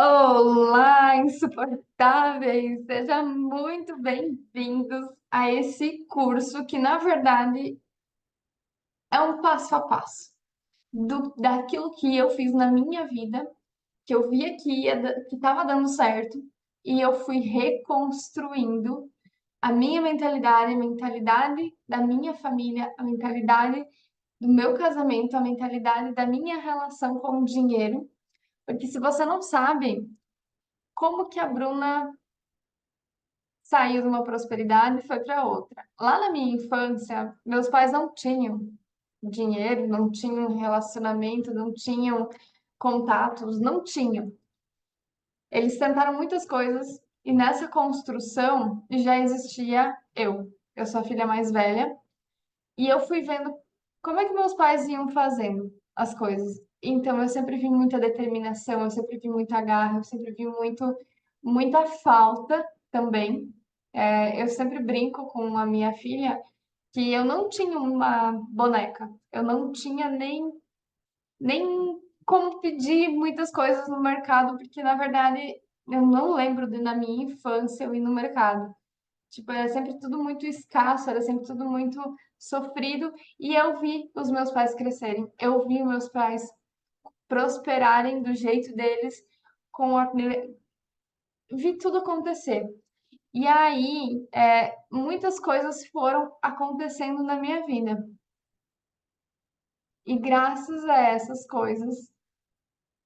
Olá, insuportáveis! Sejam muito bem-vindos a esse curso que, na verdade, é um passo a passo daquilo que eu fiz na minha vida, que eu via que estava dando certo, e eu fui reconstruindo a minha mentalidade, a mentalidade da minha família, a mentalidade do meu casamento, a mentalidade da minha relação com o dinheiro. Porque se você não sabe como que a Bruna saiu de uma prosperidade e foi para outra. Lá na minha infância, meus pais não tinham dinheiro, não tinham relacionamento, não tinham contatos, não tinham. Eles tentaram muitas coisas e nessa construção já existia eu. Eu sou a filha mais velha e eu fui vendo como é que meus pais iam fazendo as coisas. Então eu sempre vi muita determinação, eu sempre vi muita garra, eu sempre vi muita falta também. Eu sempre brinco com a minha filha que eu não tinha uma boneca, eu não tinha nem como pedir muitas coisas no mercado, porque na verdade eu não lembro de na minha infância eu ir no mercado. Tipo, era sempre tudo muito escasso, era sempre tudo muito sofrido, e eu vi os meus pais crescerem, eu vi os meus pais prosperarem do jeito deles, com a... vi tudo acontecer. E aí, muitas coisas foram acontecendo na minha vida. E graças a essas coisas,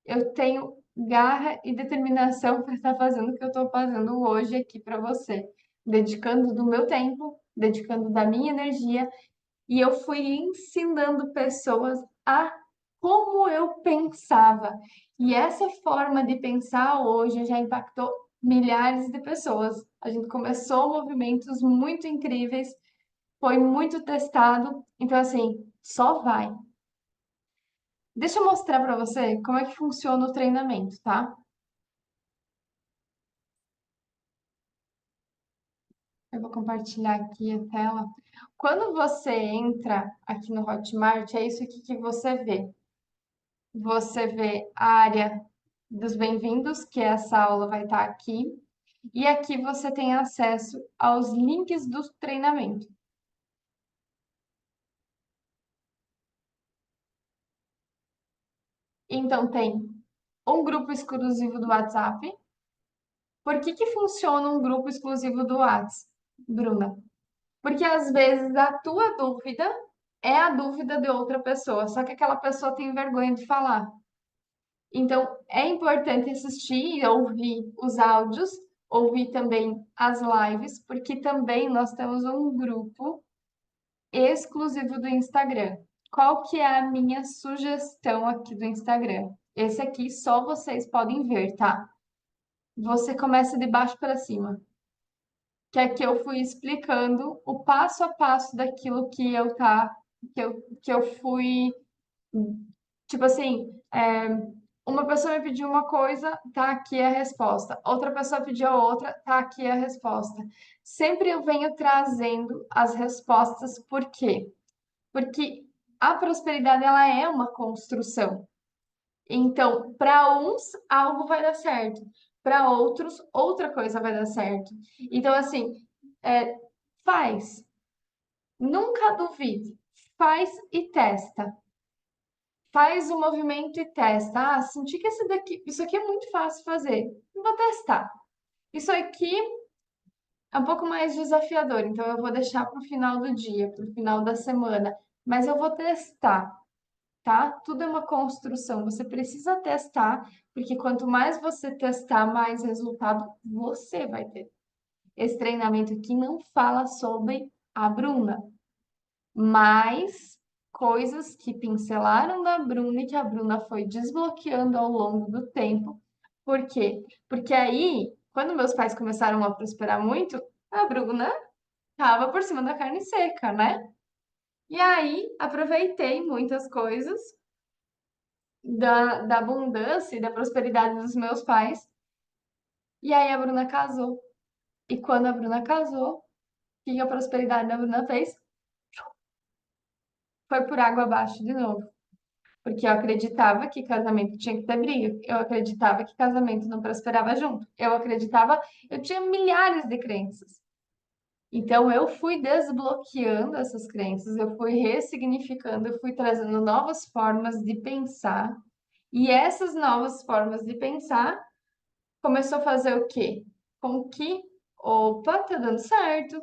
eu tenho garra e determinação para estar fazendo o que eu estou fazendo hoje aqui para você, dedicando do meu tempo, dedicando da minha energia, e eu fui ensinando pessoas a como eu pensava. E essa forma de pensar hoje já impactou milhares de pessoas. A gente começou movimentos muito incríveis, foi muito testado, então assim, só vai. Deixa eu mostrar para você como é que funciona o treinamento, tá? Eu vou compartilhar aqui a tela. Quando você entra aqui no Hotmart, é isso aqui que você vê. Você vê a área dos bem-vindos, que essa aula vai estar aqui, e aqui você tem acesso aos links do treinamento. Então tem um grupo exclusivo do WhatsApp. Por que que funciona um grupo exclusivo do WhatsApp, Bruna? Porque às vezes a tua dúvida é a dúvida de outra pessoa, só que aquela pessoa tem vergonha de falar. Então, é importante assistir e ouvir os áudios, ouvir também as lives, porque também nós temos um grupo exclusivo do Instagram. Qual que é a minha sugestão aqui do Instagram? Esse aqui só vocês podem ver, tá? Você começa de baixo para cima, que aqui eu fui explicando o passo a passo daquilo que eu fui, tipo assim, uma pessoa me pediu uma coisa, tá aqui a resposta. Outra pessoa pediu outra, tá aqui a resposta. Sempre eu venho trazendo as respostas, por quê? Porque a prosperidade ela é uma construção. Então, para uns algo vai dar certo, para outros outra coisa vai dar certo. Então, assim, é, faz, nunca duvide, faz e testa. Faz o movimento e testa. Ah, senti que isso aqui é muito fácil fazer. Vou testar. Isso aqui é um pouco mais desafiador, então eu vou deixar para o final do dia, para o final da semana. Mas eu vou testar, tá? Tudo é uma construção. Você precisa testar, porque quanto mais você testar, mais resultado você vai ter. Esse treinamento aqui não fala sobre a Bruna, mas coisas que pincelaram da Bruna e que a Bruna foi desbloqueando ao longo do tempo. Por quê? Porque aí, quando meus pais começaram a prosperar muito, a Bruna estava por cima da carne seca, né? E aí, aproveitei muitas coisas da abundância e da prosperidade dos meus pais. E aí, a Bruna casou. E quando a Bruna casou, o que a prosperidade da Bruna fez? Foi por água abaixo de novo. Porque eu acreditava que casamento tinha que ter briga. Eu acreditava que casamento não prosperava junto. Eu acreditava, eu tinha milhares de crenças. Então eu fui desbloqueando essas crenças, eu fui ressignificando, eu fui trazendo novas formas de pensar. E essas novas formas de pensar começou a fazer o quê? Com que, opa, tá dando certo.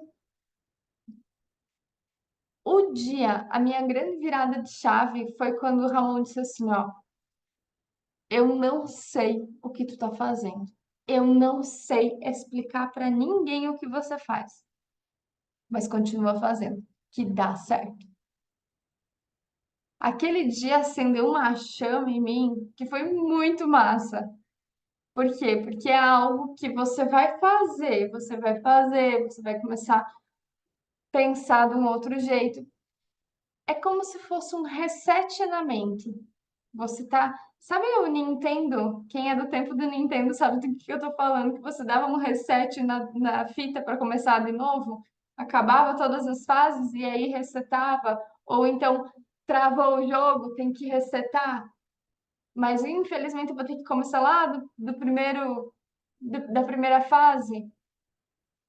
O dia, a minha grande virada de chave foi quando o Ramon disse assim, ó, eu não sei o que tu tá fazendo. Eu não sei explicar pra ninguém o que você faz, mas continua fazendo, que dá certo. Aquele dia acendeu uma chama em mim que foi muito massa. Por quê? Porque é algo que você vai começar a pensar de um outro jeito. É como se fosse um reset na mente. Você tá. Sabe o Nintendo? Quem é do tempo do Nintendo sabe do que eu tô falando, que você dava um reset na fita para começar de novo, acabava todas as fases e aí resetava, ou então travou o jogo, tem que resetar. Mas infelizmente eu vou ter que começar lá do primeiro, da primeira fase.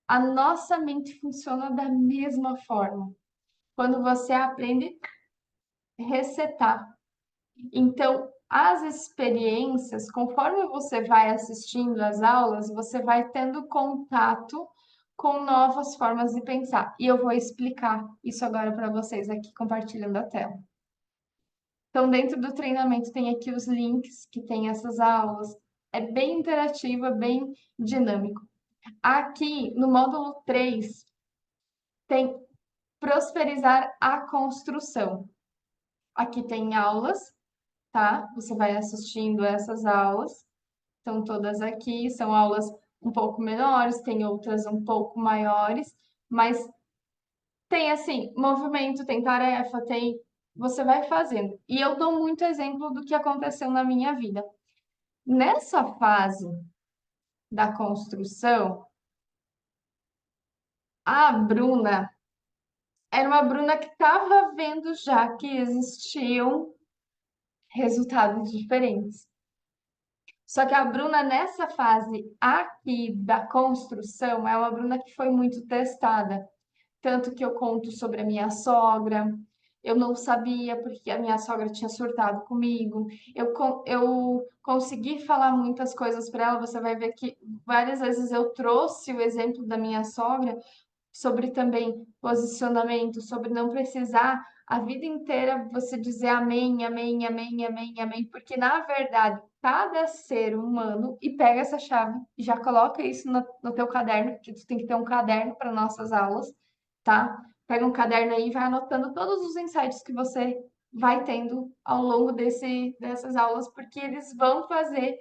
A nossa mente funciona da mesma forma. Quando você aprende a resetar. Então, as experiências, conforme você vai assistindo às aulas, você vai tendo contato com novas formas de pensar. E eu vou explicar isso agora para vocês aqui, compartilhando a tela. Então, dentro do treinamento tem aqui os links que tem essas aulas. É bem interativo, é bem dinâmico. Aqui no módulo 3 tem prosperizar a construção. Aqui tem aulas, tá? Você vai assistindo essas aulas. Estão todas aqui, são aulas um pouco menores, tem outras um pouco maiores, mas tem assim, movimento, tem tarefa, tem. Você vai fazendo. E eu dou muito exemplo do que aconteceu na minha vida. Nessa fase da construção, a Bruna era uma Bruna que estava vendo já que existiam resultados diferentes. Só que a Bruna, nessa fase aqui da construção, é uma Bruna que foi muito testada. Tanto que eu conto sobre a minha sogra. Eu não sabia porque a minha sogra tinha surtado comigo. Eu consegui falar muitas coisas para ela. Você vai ver que várias vezes eu trouxe o exemplo da minha sogra sobre também posicionamento, sobre não precisar a vida inteira você dizer amém, amém, amém, amém, amém, porque na verdade cada ser humano, e pega essa chave, e já coloca isso no teu caderno, porque tu tem que ter um caderno para nossas aulas, tá? Pega um caderno aí e vai anotando todos os insights que você vai tendo ao longo dessas aulas, porque eles vão fazer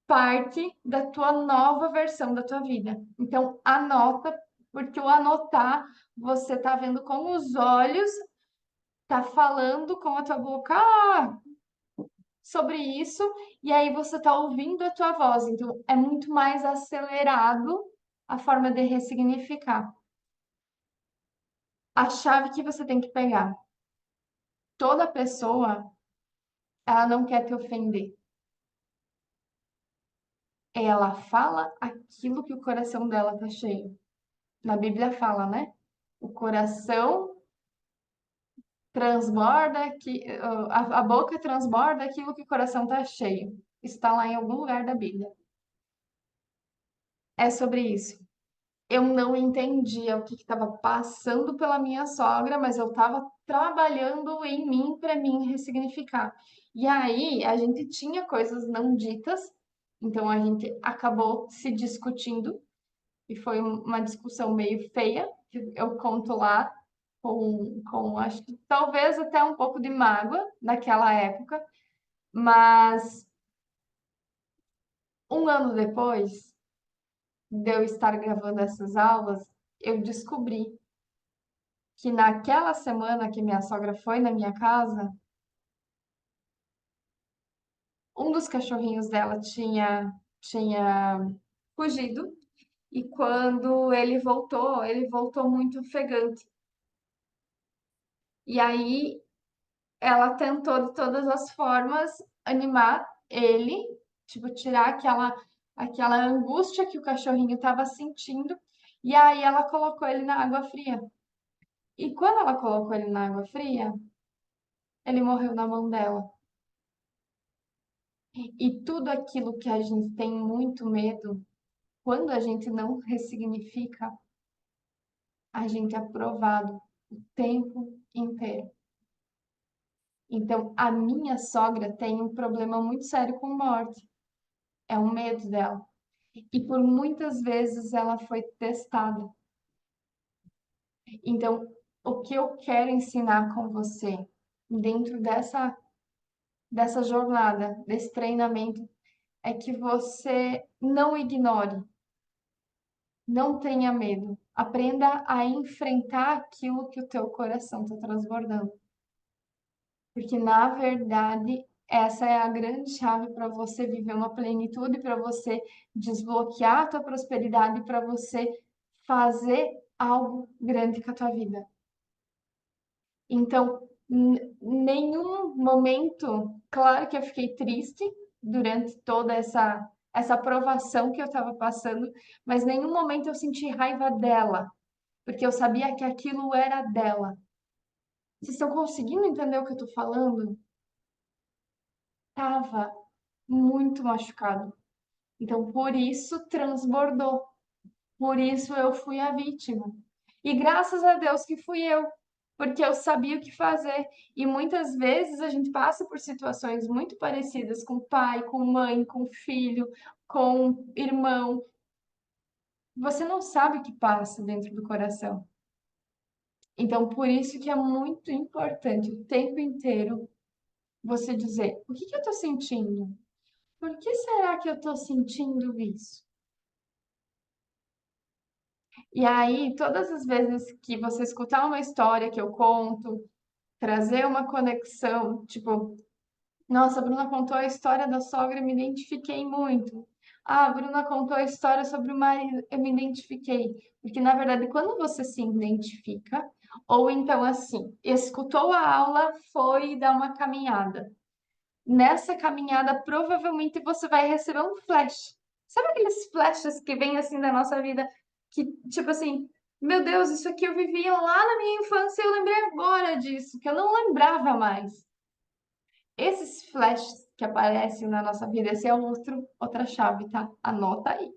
parte da tua nova versão da tua vida. Então, anota, porque o anotar, você tá vendo com os olhos, tá falando com a tua boca sobre isso, e aí você tá ouvindo a tua voz. Então, é muito mais acelerado a forma de ressignificar. A chave que você tem que pegar. Toda pessoa, ela não quer te ofender. Ela fala aquilo que o coração dela tá cheio. Na Bíblia fala, né? O coração transborda que a boca transborda aquilo que o coração está cheio. Está lá em algum lugar da Bíblia. É sobre isso. Eu não entendia o que estava passando pela minha sogra, mas eu estava trabalhando em mim para mim ressignificar. E aí a gente tinha coisas não ditas, então a gente acabou se discutindo e foi uma discussão meio feia, que eu conto lá com acho que talvez até um pouco de mágoa naquela época, mas um ano depois de eu estar gravando essas aulas, eu descobri que naquela semana que minha sogra foi na minha casa, um dos cachorrinhos dela tinha fugido e quando ele voltou muito ofegante. E aí ela tentou de todas as formas animar ele, tipo, tirar aquela angústia que o cachorrinho estava sentindo, e aí ela colocou ele na água fria. E quando ela colocou ele na água fria, ele morreu na mão dela. E tudo aquilo que a gente tem muito medo, quando a gente não ressignifica, a gente é provado o tempo inteiro. Então, a minha sogra tem um problema muito sério com morte. É um medo dela. E por muitas vezes ela foi testada. Então, o que eu quero ensinar com você, dentro dessa jornada, desse treinamento, é que você não ignore, não tenha medo. Aprenda a enfrentar aquilo que o teu coração está transbordando. Porque, na verdade, essa é a grande chave para você viver uma plenitude, para você desbloquear a tua prosperidade, para você fazer algo grande com a tua vida. Então, nenhum momento, claro que eu fiquei triste durante toda essa aprovação que eu estava passando, mas nenhum momento eu senti raiva dela, porque eu sabia que aquilo era dela. Vocês estão conseguindo entender o que eu estou falando? Tava muito machucado. Então, por isso transbordou. Por isso eu fui a vítima. E graças a Deus que fui eu, porque eu sabia o que fazer. E muitas vezes a gente passa por situações muito parecidas com pai, com mãe, com filho, com irmão. Você não sabe o que passa dentro do coração. Então, por isso que é muito importante o tempo inteiro você dizer: o que que eu estou sentindo? Por que será que eu estou sentindo isso? E aí, todas as vezes que você escutar uma história que eu conto, trazer uma conexão, tipo, nossa, a Bruna contou a história da sogra, eu me identifiquei muito. Ah, a Bruna contou a história sobre o marido, eu me identifiquei. Porque, na verdade, quando você se identifica, ou então assim, escutou a aula, foi dar uma caminhada. Nessa caminhada, provavelmente você vai receber um flash. Sabe aqueles flashes que vêm assim da nossa vida, que tipo assim, meu Deus, isso aqui eu vivia lá na minha infância, e eu lembrei agora disso, que eu não lembrava mais. Esses flashes que aparecem na nossa vida, esse é outra chave, tá? Anota aí.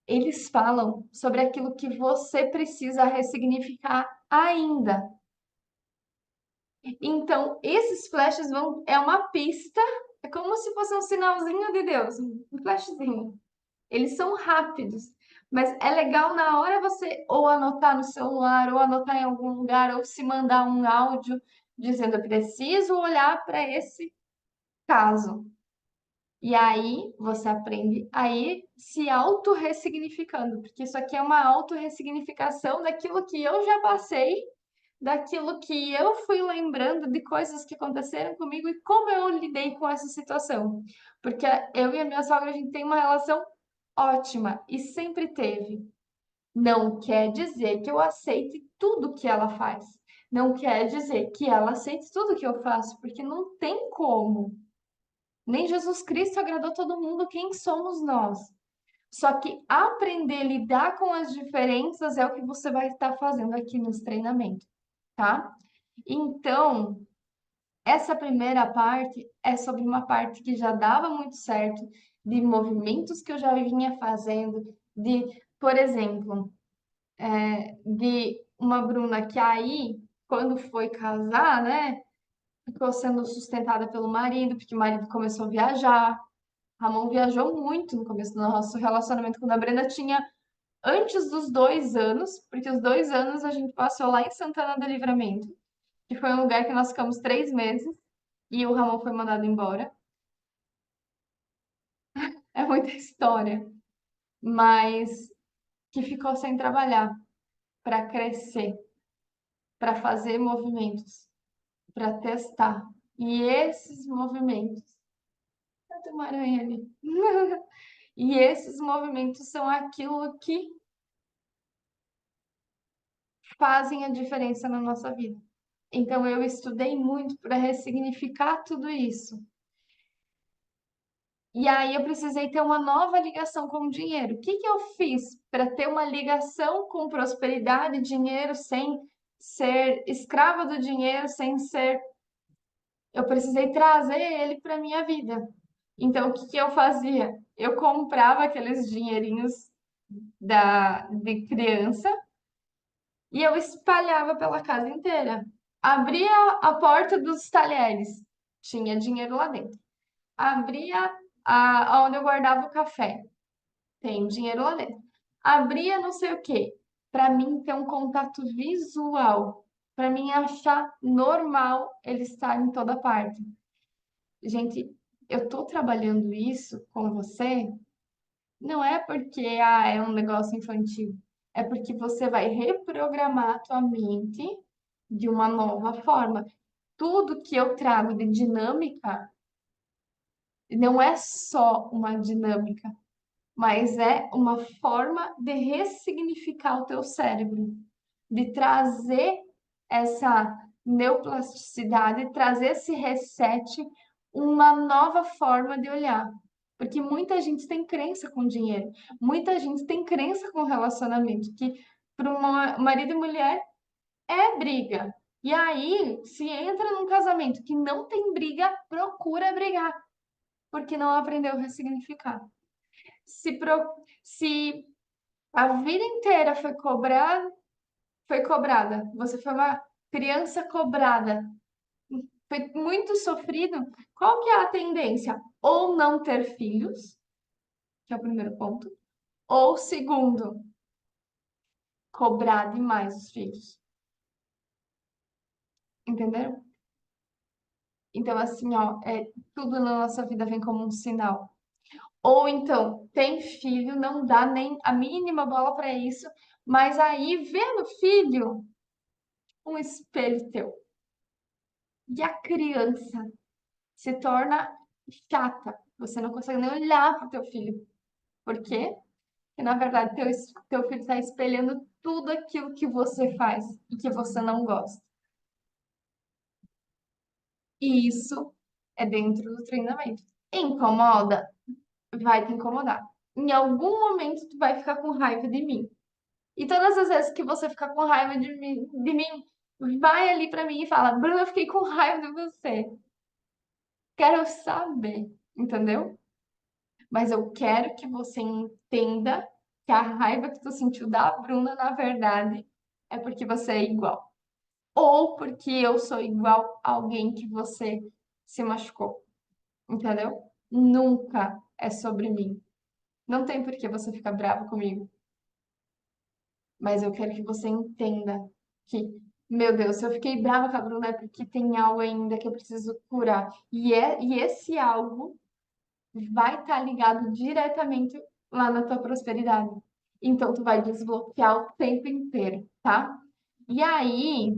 Eles falam sobre aquilo que você precisa ressignificar ainda. Então, esses flashes é uma pista, é como se fosse um sinalzinho de Deus, um flashzinho. Eles são rápidos, mas é legal na hora você ou anotar no celular, ou anotar em algum lugar, ou se mandar um áudio dizendo eu preciso olhar para esse caso. E aí você aprende a ir se auto-ressignificando, porque isso aqui é uma auto-ressignificação daquilo que eu já passei, daquilo que eu fui lembrando de coisas que aconteceram comigo e como eu lidei com essa situação. Porque eu e a minha sogra, a gente tem uma relação ótima e sempre teve. Não quer dizer que eu aceite tudo que ela faz. Não quer dizer que ela aceite tudo que eu faço, porque não tem como. Nem Jesus Cristo agradou todo mundo, quem somos nós? Só que aprender a lidar com as diferenças é o que você vai estar fazendo aqui nesse treinamento, tá? Então, essa primeira parte é sobre uma parte que já dava muito certo, de movimentos que eu já vinha fazendo, de, por exemplo, de uma Bruna que aí, quando foi casar, né, ficou sendo sustentada pelo marido, porque o marido começou a viajar. Ramon viajou muito no começo do nosso relacionamento, quando a Brenda tinha antes dos 2 anos, porque os 2 anos a gente passou lá em Santana do Livramento, que foi um lugar que nós ficamos 3 meses e o Ramon foi mandado embora. É muita história, mas que ficou sem trabalhar para crescer, para fazer movimentos, para testar. E esses movimentos, tem uma aranha ali. E esses movimentos são aquilo que fazem a diferença na nossa vida. Então eu estudei muito para ressignificar tudo isso. E aí eu precisei ter uma nova ligação com o dinheiro. O que que eu fiz para ter uma ligação com prosperidade e dinheiro sem ser escrava do dinheiro, sem ser. Eu precisei trazer ele para minha vida. Então, o que que eu fazia? Eu comprava aqueles dinheirinhos de criança e eu espalhava pela casa inteira. Abria a porta dos talheres, tinha dinheiro lá dentro. Abria onde eu guardava o café, tem dinheiro lá dentro. Abria não sei o quê, para mim ter um contato visual, para mim achar normal ele estar em toda parte. Gente, eu tô trabalhando isso com você, não é porque é um negócio infantil, é porque você vai reprogramar a tua mente de uma nova forma. Tudo que eu trago de dinâmica não é só uma dinâmica, mas é uma forma de ressignificar o teu cérebro, de trazer essa neuplasticidade, trazer esse reset, uma nova forma de olhar. Porque muita gente tem crença com dinheiro, muita gente tem crença com relacionamento, que para um marido e mulher é briga. E aí, se entra num casamento que não tem briga, procura brigar, porque não aprendeu a ressignificar. Se a vida inteira foi cobrada, você foi uma criança cobrada, foi muito sofrido, qual que é a tendência? Ou não ter filhos, que é o primeiro ponto, ou segundo, cobrar demais os filhos. Entenderam? Então, assim, ó, tudo na nossa vida vem como um sinal. Ou então, tem filho, não dá nem a mínima bola para isso, mas aí vê no filho um espelho teu. E a criança se torna chata. Você não consegue nem olhar para o teu filho. Por quê? Porque, na verdade, teu filho está espelhando tudo aquilo que você faz e que você não gosta. E isso é dentro do treinamento. Incomoda? Vai te incomodar. Em algum momento, tu vai ficar com raiva de mim. E todas as vezes que você ficar com raiva de mim, vai ali para mim e fala: Bruna, eu fiquei com raiva de você. Quero saber, entendeu? Mas eu quero que você entenda que a raiva que tu sentiu da Bruna, na verdade, é porque você é igual. Ou porque eu sou igual a alguém que você se machucou, entendeu? Nunca é sobre mim. Não tem por que você ficar bravo comigo. Mas eu quero que você entenda que, meu Deus, se eu fiquei brava com a Bruna é porque tem algo ainda que eu preciso curar. E esse algo vai estar ligado diretamente lá na tua prosperidade. Então, tu vai desbloquear o tempo inteiro, tá? E aí,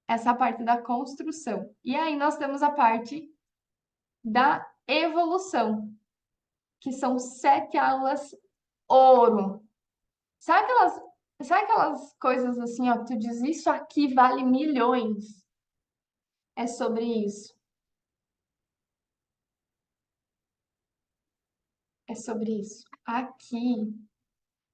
essa parte da construção. E aí, nós temos a parte da evolução, que são 7 aulas ouro. Sabe aquelas, sabe aquelas coisas assim, ó, que tu diz, isso aqui vale milhões? É sobre isso. É sobre isso.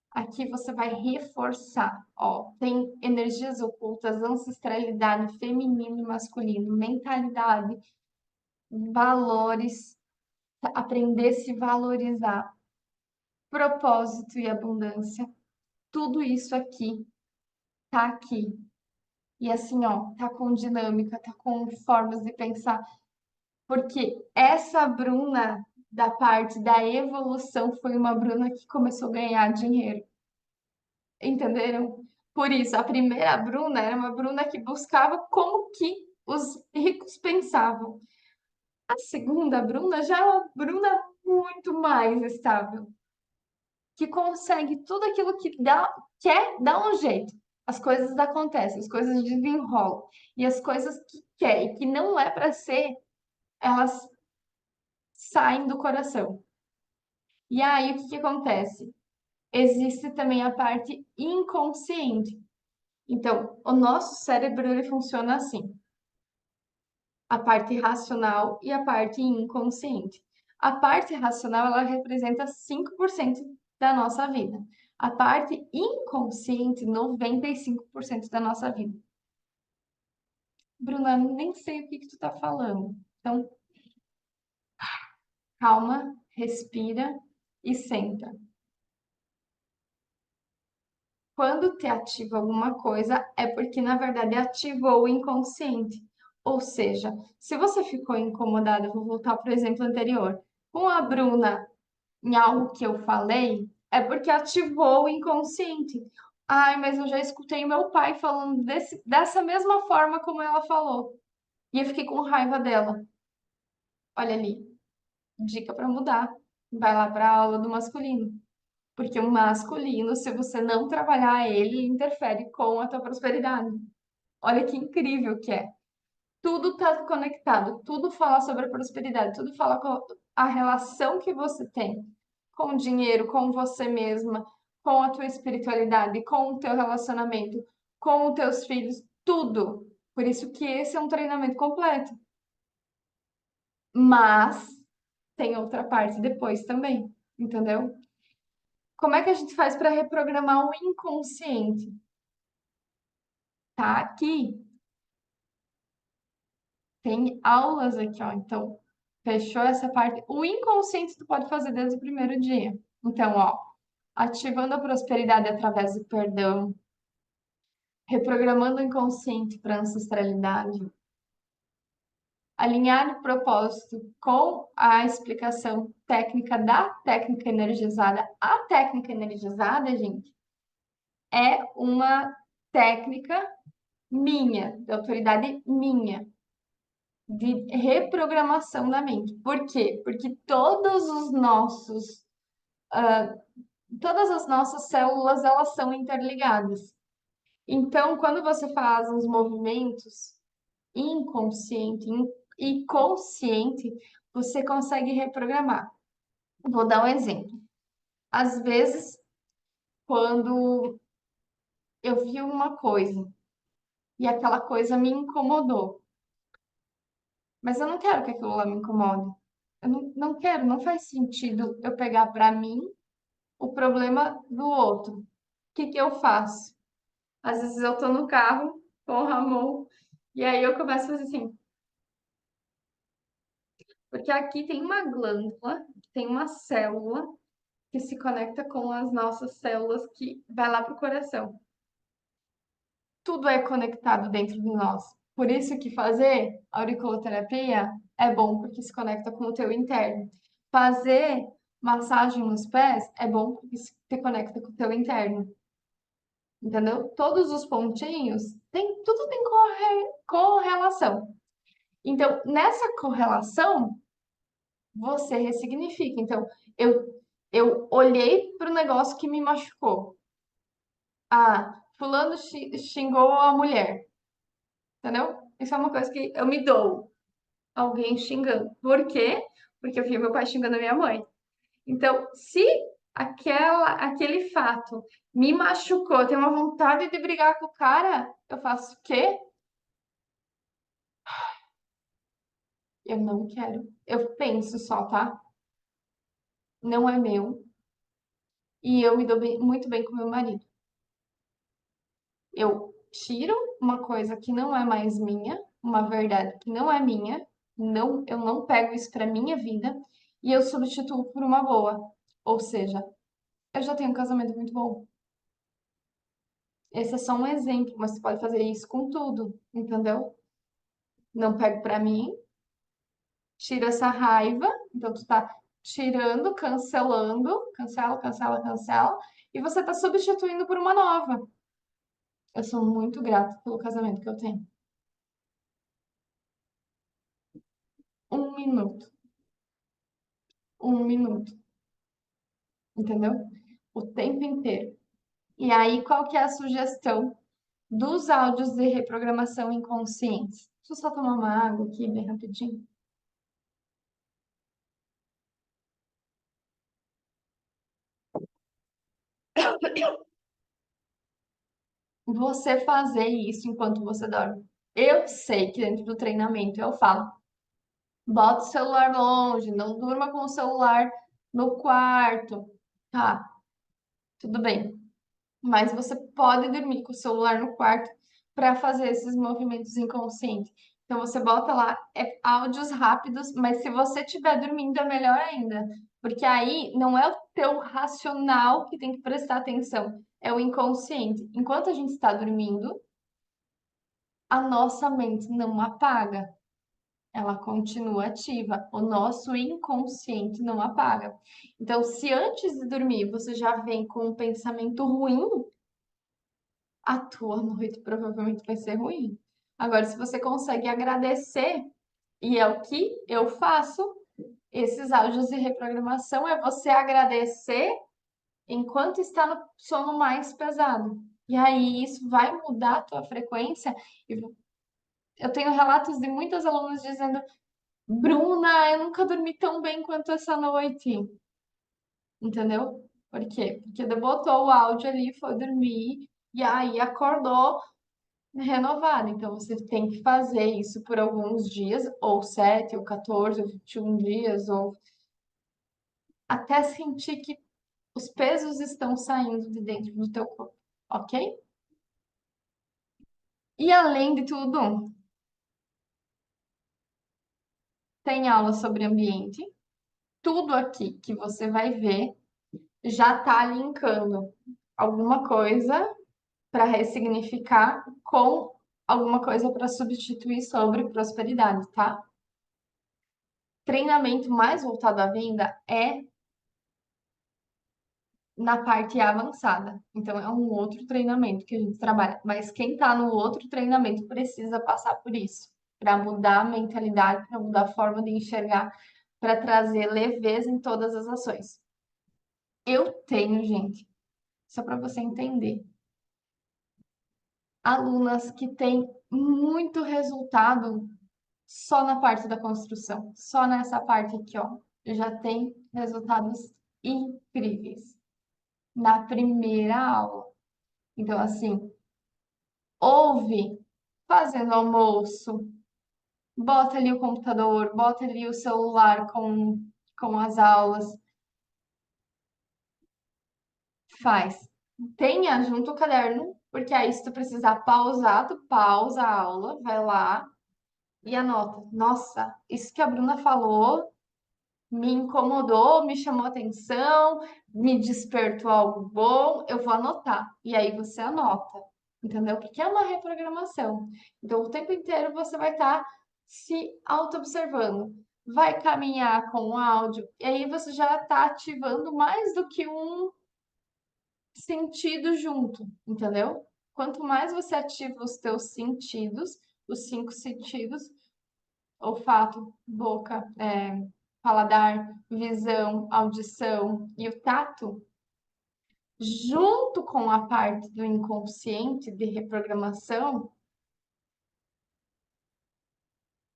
Aqui você vai reforçar, ó, tem energias ocultas, ancestralidade feminino e masculino, mentalidade, valores, aprender a se valorizar, propósito e abundância. Tudo isso aqui tá aqui. E assim, ó, tá com dinâmica, tá com formas de pensar, porque essa Bruna da parte da evolução foi uma Bruna que começou a ganhar dinheiro. Entenderam? Por isso, a primeira Bruna era uma Bruna que buscava como que os ricos pensavam. A segunda Bruna já é uma Bruna muito mais estável, que consegue tudo aquilo que quer, dá um jeito. As coisas acontecem, as coisas desenrolam. E as coisas que quer e que não é para ser, elas saem do coração. E aí, o que que acontece? Existe também a parte inconsciente. Então, o nosso cérebro ele funciona assim: a parte racional e a parte inconsciente. A parte racional ela representa 5% da nossa vida. A parte inconsciente, 95% da nossa vida. Bruna, nem sei o que que tu tá falando. Então, calma, respira e senta. Quando te ativa alguma coisa, é porque na verdade ativou o inconsciente. Ou seja, se você ficou incomodada, eu vou voltar para o exemplo anterior, com a Bruna em algo que eu falei, é porque ativou o inconsciente. Ai, mas eu já escutei meu pai falando dessa mesma forma como ela falou. E eu fiquei com raiva dela. Olha ali, dica para mudar. Vai lá para a aula do masculino. Porque o masculino, se você não trabalhar ele, ele interfere com a tua prosperidade. Olha que incrível que é. Tudo está conectado, tudo fala sobre a prosperidade, tudo fala com a relação que você tem com o dinheiro, com você mesma, com a tua espiritualidade, com o teu relacionamento, com os teus filhos, tudo. Por isso que esse é um treinamento completo. Mas tem outra parte depois também, entendeu? Como é que a gente faz para reprogramar o inconsciente? Tá aqui, tem aulas aqui, ó. Então, fechou essa parte. O inconsciente tu pode fazer desde o primeiro dia. Então, ó, ativando a prosperidade através do perdão, reprogramando o inconsciente para ancestralidade, alinhar o propósito com a explicação técnica da técnica energizada. A técnica energizada, gente, é uma técnica minha, de autoridade minha, de reprogramação da mente. Por quê? Porque todas as nossas células, elas são interligadas. Então, quando você faz uns movimentos inconsciente e consciente, você consegue reprogramar. Vou dar um exemplo. Às vezes, quando eu vi uma coisa e aquela coisa me incomodou, mas eu não quero que aquilo lá me incomode. Eu não quero, não faz sentido eu pegar para mim o problema do outro. O que que eu faço? Às vezes eu tô no carro com o Ramon e aí eu começo a fazer assim, porque aqui tem uma glândula, tem uma célula que se conecta com as nossas células que vai lá pro coração. Tudo é conectado dentro de nós. Por isso que fazer auriculoterapia é bom porque se conecta com o teu interno. Fazer massagem nos pés é bom porque se te conecta com o teu interno. Entendeu? Todos os pontinhos tudo tem correlação. Então, nessa correlação, você ressignifica. Então, eu olhei para o negócio que me machucou. Ah, fulano xingou a mulher, entendeu? Isso é uma coisa que eu me dou. Alguém xingando. Por quê? Porque eu vi meu pai xingando a minha mãe. Então, se aquele fato me machucou, eu tenho uma vontade de brigar com o cara, eu faço o quê? Eu não quero. Eu penso só, tá? Não é meu. E eu me dou muito bem com meu marido. Eu tiro uma coisa que não é mais minha, uma verdade que não é minha, não, eu não pego isso para minha vida e eu substituo por uma boa. Ou seja, eu já tenho um casamento muito bom. Esse é só um exemplo, mas você pode fazer isso com tudo, entendeu? Não pego para mim, tiro essa raiva, então tu tá tirando, cancelando, cancela, cancela, cancela, e você tá substituindo por uma nova. Eu sou muito grata pelo casamento que eu tenho. Um minuto, um minuto, entendeu? O tempo inteiro. E aí, qual que é a sugestão dos áudios de reprogramação inconsciente? Deixa eu só tomar uma água aqui, bem rapidinho. você fazer isso enquanto você dorme. Eu sei que dentro do treinamento eu falo, bota o celular longe, não durma com o celular no quarto. Tá, tudo bem. Mas você pode dormir com o celular no quarto para fazer esses movimentos inconscientes. Então você bota lá áudios rápidos, mas se você estiver dormindo é melhor ainda, porque aí não é o teu racional que tem que prestar atenção, é o inconsciente. Enquanto a gente está dormindo, a nossa mente não apaga, ela continua ativa. O nosso inconsciente não apaga. Então, se antes de dormir você já vem com um pensamento ruim, a tua noite provavelmente vai ser ruim. Agora, se você consegue agradecer, e é o que eu faço, esses áudios de reprogramação é você agradecer enquanto está no sono mais pesado. E aí isso vai mudar a tua frequência. Eu tenho relatos de muitas alunas dizendo: Bruna, eu nunca dormi tão bem quanto essa noite. Entendeu? Por quê? Porque botou o áudio ali, foi dormir, e aí acordou renovado. Então, você tem que fazer isso por alguns dias, ou 7, ou 14, ou 21 dias, ou até sentir que os pesos estão saindo de dentro do teu corpo, ok? E além de tudo, tem aula sobre ambiente. Tudo aqui que você vai ver já está linkando alguma coisa para ressignificar com alguma coisa para substituir sobre prosperidade, tá? Treinamento mais voltado à venda é na parte avançada. Então, é um outro treinamento que a gente trabalha. Mas quem está no outro treinamento precisa passar por isso, para mudar a mentalidade, para mudar a forma de enxergar, para trazer leveza em todas as ações. Eu tenho, gente, só para você entender, alunas que têm muito resultado só na parte da construção, só nessa parte aqui, ó. Já tem resultados incríveis na primeira aula. Então, assim, ouve fazendo almoço, bota ali o computador, bota ali o celular com as aulas, faz. Tenha junto o caderno, porque aí se tu precisar pausar, tu pausa a aula, vai lá e anota. Nossa, isso que a Bruna falou me incomodou, me chamou atenção, me despertou algo bom, eu vou anotar. E aí você anota, entendeu? Porque é uma reprogramação. Então, o tempo inteiro você vai estar se auto-observando. Vai caminhar com o áudio, e aí você já está ativando mais do que um sentido junto, entendeu? Quanto mais você ativa os teus sentidos, os 5 sentidos, olfato, boca, paladar, visão, audição e o tato, junto com a parte do inconsciente de reprogramação,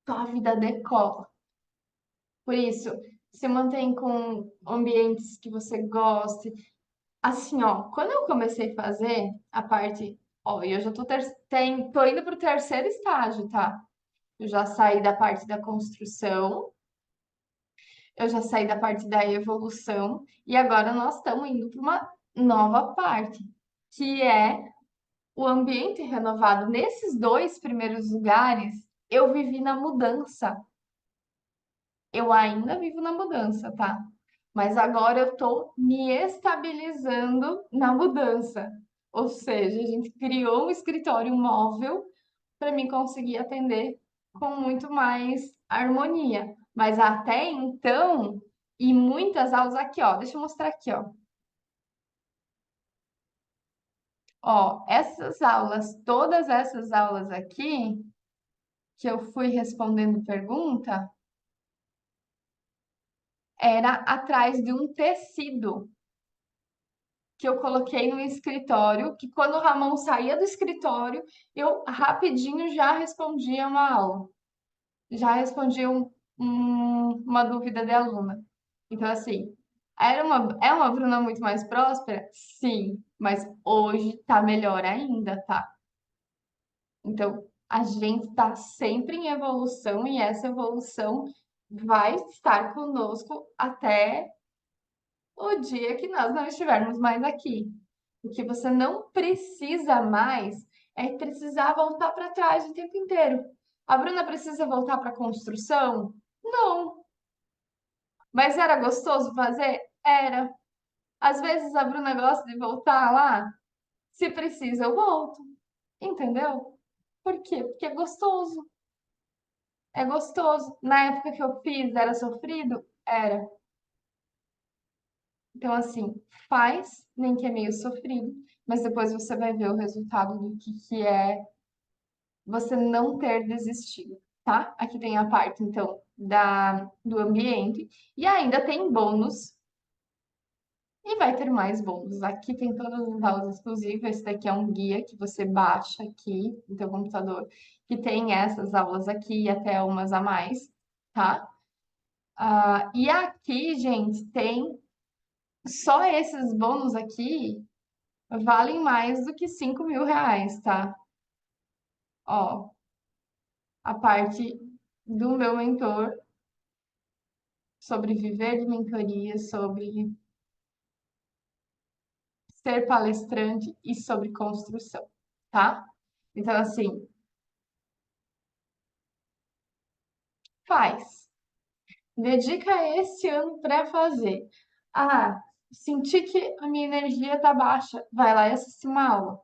tua vida decola. Por isso, se mantém com ambientes que você goste. Assim, ó, quando eu comecei a fazer a parte, ó, eu já tô indo pro terceiro estágio, tá? Eu já saí da parte da construção, eu já saí da parte da evolução e agora nós estamos indo para uma nova parte, que é o ambiente renovado. Nesses dois primeiros lugares, eu vivi na mudança. Eu ainda vivo na mudança, tá? Mas agora eu tô me estabilizando na mudança. Ou seja, a gente criou um escritório móvel para mim conseguir atender com muito mais harmonia. Mas até então, e muitas aulas aqui, ó, deixa eu mostrar aqui, ó. Ó, essas aulas, todas essas aulas aqui, que eu fui respondendo pergunta, era atrás de um tecido que eu coloquei no escritório, que quando o Ramon saía do escritório, eu rapidinho já respondia uma aula, já respondia uma dúvida de aluna. Então, assim, É uma Bruna muito mais próspera? Sim, mas hoje tá melhor ainda, tá? Então, a gente está sempre em evolução e essa evolução vai estar conosco até o dia que nós não estivermos mais aqui. O que você não precisa mais é precisar voltar para trás o tempo inteiro. A Bruna precisa voltar para a construção? Não. Mas era gostoso fazer? Era. Às vezes a Bruna gosta de voltar lá. Se precisa, eu volto. Entendeu? Por quê? Porque é gostoso. É gostoso. Na época que eu fiz, era sofrido? Era. Então, assim, faz, nem que é meio sofrido, mas depois você vai ver o resultado do que é você não ter desistido, tá? Aqui tem a parte, então, do ambiente. E ainda tem bônus. E vai ter mais bônus. Aqui tem todas as aulas exclusivas. Esse daqui é um guia que você baixa aqui no teu computador, que tem essas aulas aqui e até umas a mais, tá? E aqui, gente, tem só esses bônus aqui valem mais do que R$ 5.000, tá? Ó, a parte do meu mentor sobre viver de mentoria, sobre ser palestrante e sobre construção, tá? Então, assim, faz. Dedica esse ano para fazer. Ah, senti que a minha energia tá baixa. Vai lá e assiste uma aula.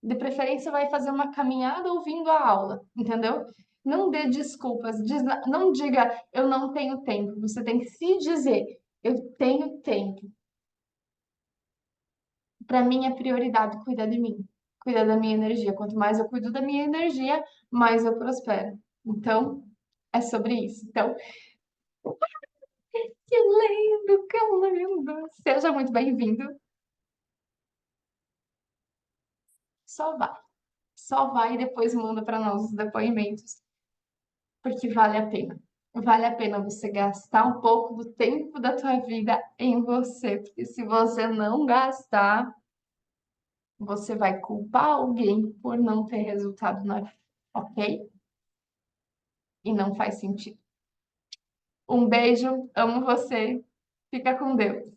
De preferência, vai fazer uma caminhada ouvindo a aula, entendeu? Não dê desculpas. Não diga eu não tenho tempo. Você tem que se dizer eu tenho tempo. Para mim é prioridade cuidar de mim, cuidar da minha energia. Quanto mais eu cuido da minha energia, mais eu prospero. Então, é sobre isso. Então, que lindo, que lindo! Seja muito bem-vindo. Só vai. Só vai e depois manda para nós os depoimentos, porque vale a pena. Vale a pena você gastar um pouco do tempo da tua vida em você, porque se você não gastar, você vai culpar alguém por não ter resultado na vida, ok? E não faz sentido. Um beijo, amo você. Fica com Deus.